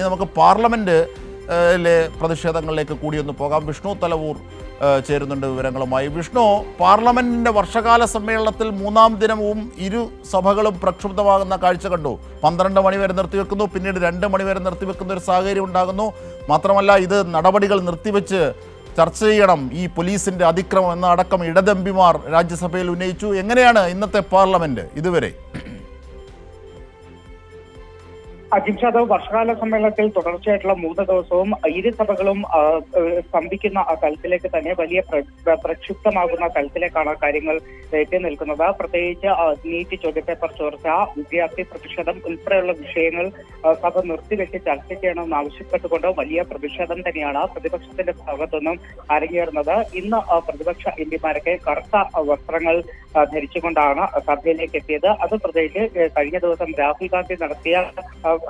നമുക്ക് പാർലമെന്റിലെ പ്രതിഷേധങ്ങളിലേക്ക് കൂടിയൊന്ന് പോകാം. വിഷ്ണു തലവൂർ ചേരുന്നുണ്ട് വിവരങ്ങളുമായി. വിഷ്ണു, പാർലമെന്റിന്റെ വർഷകാല സമ്മേളനത്തിൽ മൂന്നാം ദിനവും ഇരു സഭകളും പ്രക്ഷുബ്ധമാകുന്ന കാഴ്ച കണ്ടു. 12 മണി വരെ നിർത്തിവെക്കുന്നു, പിന്നീട് 2 മണി വരെ നിർത്തിവെക്കുന്ന ഒരു സാഹചര്യം ഉണ്ടാകുന്നു. മാത്രമല്ല, ഇത് നടപടികൾ നിർത്തിവെച്ച് ചർച്ച ചെയ്യണം, ഈ പോലീസിന്റെ അതിക്രമം എന്ന അടക്കം ഇടത് എംപിമാർ രാജ്യസഭയിൽ ഉന്നയിച്ചു. എങ്ങനെയാണ് ഇന്നത്തെ പാർലമെന്റ് ഇതുവരെ? ജിംഷാദ്, വർഷകാല സമ്മേളനത്തിൽ തുടർച്ചയായിട്ടുള്ള 3 ദിവസവും ഇരു സഭകളും സ്തംഭിക്കുന്ന തലത്തിലേക്ക് തന്നെ വലിയ പ്രക്ഷുബ്ധമാകുന്ന തലത്തിലേക്കാണ് കാര്യങ്ങൾ എത്തി നിൽക്കുന്നത്. പ്രത്യേകിച്ച് നീറ്റ് ചോദ്യപേപ്പർ ചോർച്ച, വിദ്യാർത്ഥി പ്രതിഷേധം ഉൾപ്പെടെയുള്ള വിഷയങ്ങൾ സഭ നിർത്തിവെച്ച് ചർച്ച ചെയ്യണമെന്ന് ആവശ്യപ്പെട്ടുകൊണ്ട് വലിയ പ്രതിഷേധം തന്നെയാണ് പ്രതിപക്ഷത്തിന്റെ ഭാഗത്തുനിന്നും അരങ്ങേറുന്നത്. ഇന്ന് പ്രതിപക്ഷ എംപിമാരൊക്കെ കറുത്ത വസ്ത്രങ്ങൾ ധരിച്ചുകൊണ്ടാണ് സഭയിലേക്ക് എത്തിയത്. അത് പ്രത്യേകിച്ച് കഴിഞ്ഞ ദിവസം രാഹുൽ ഗാന്ധി നടത്തിയ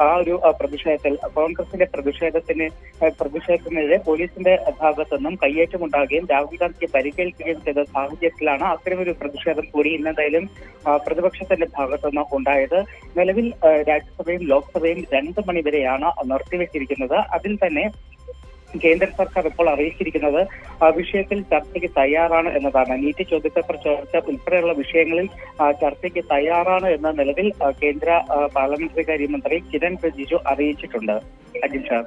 ആ ഒരു പ്രതിഷേധത്തിൽ കോൺഗ്രസിന്റെ പ്രതിഷേധത്തിനെതിരെ പോലീസിന്റെ ഭാഗത്തുനിന്നും കയ്യേറ്റമുണ്ടാകുകയും രാഹുൽ ഗാന്ധിക്ക് പരിക്കേൽക്കുകയും ചെയ്ത സാഹചര്യത്തിലാണ് അത്തരമൊരു പ്രതിഷേധം കൂടി ഇന്നെന്തായാലും പ്രതിപക്ഷത്തിന്റെ ഭാഗത്തുനിന്ന് ഉണ്ടായത്. നിലവിൽ രാജ്യസഭയും ലോക്സഭയും 2 മണി വരെയാണ് നിർത്തിവെച്ചിരിക്കുന്നത്. അതിൽ തന്നെ കേന്ദ്ര സർക്കാർ ഇപ്പോൾ അറിയിച്ചിരിക്കുന്നത് വിഷയത്തിൽ ചർച്ചയ്ക്ക് തയ്യാറാണ് എന്നതാണ്. നീറ്റ് ചോദ്യപേപ്പർ ചോർച്ച ഉൾപ്പെടെയുള്ള വിഷയങ്ങളിൽ ചർച്ചയ്ക്ക് തയ്യാറാണ് എന്ന നിലവിൽ കേന്ദ്ര പാർലമെന്ററി കാര്യമന്ത്രി കിരൺ റിജിജു അറിയിച്ചിട്ടുണ്ട്. അജിൽ ഷാ,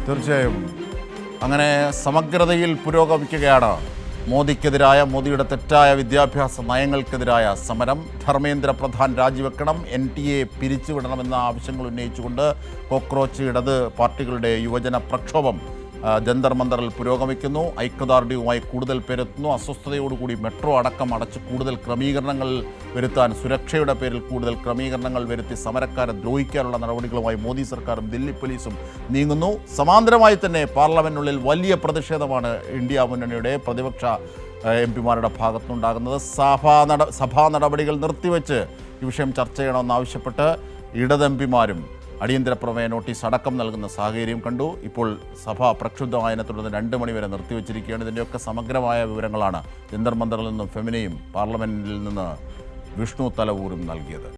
തീർച്ചയായും അങ്ങനെ സമഗ്രതയിൽ പുരോഗമിക്കുകയാണ് മോദിയുടെ തെറ്റായ വിദ്യാഭ്യാസ നയങ്ങൾക്കെതിരായ സമരം. ധർമ്മേന്ദ്ര പ്രധാൻ രാജിവെക്കണം, NTA പിരിച്ചുവിടണമെന്ന ആവശ്യങ്ങൾ ഉന്നയിച്ചുകൊണ്ട് കോക്രോച്ച് ഇടത് പാർട്ടികളുടെ യുവജന പ്രക്ഷോഭം ജന്തർ മന്ദറിൽ പുരോഗമിക്കുന്നു. ഐക്യദാർഢ്യവുമായി കൂടുതൽ പേരെത്തുന്നു. അസ്വസ്ഥതയോടുകൂടി മെട്രോ അടക്കം അടച്ച് കൂടുതൽ ക്രമീകരണങ്ങൾ വരുത്താൻ, സുരക്ഷയുടെ പേരിൽ കൂടുതൽ ക്രമീകരണങ്ങൾ വരുത്തി സമരക്കാരെ ദ്രോഹിക്കാനുള്ള നടപടികളുമായി മോദി സർക്കാരും ദില്ലി പോലീസും നീങ്ങുന്നു. സമാന്തരമായി തന്നെ പാർലമെന്റിനുള്ളിൽ വലിയ പ്രതിഷേധമാണ് ഇന്ത്യ മുന്നണിയുടെ പ്രതിപക്ഷ എംപിമാരുടെ ഭാഗത്തുനിന്നുണ്ടാകുന്നത്. സഭാ നടപടികൾ നിർത്തിവെച്ച് ഈ വിഷയം ചർച്ച ചെയ്യണമെന്നാവശ്യപ്പെട്ട് ഇടത് എംപിമാരും അടിയന്തര പ്രമേയ നോട്ടീസ് അടക്കം നൽകുന്ന സാഹചര്യം കണ്ടു. ഇപ്പോൾ സഭ പ്രക്ഷുബ്ധമായതിനെ തുടർന്ന് 2 മണി വരെ നിർത്തിവെച്ചിരിക്കുകയാണ്. ഇതിൻ്റെയൊക്കെ സമഗ്രമായ വിവരങ്ങളാണ് ജന്തർ മന്ദറിൽ നിന്നും ഫെമിനയും പാർലമെന്റിൽ നിന്ന് വിഷ്ണു തലവൂരും നൽകിയത്.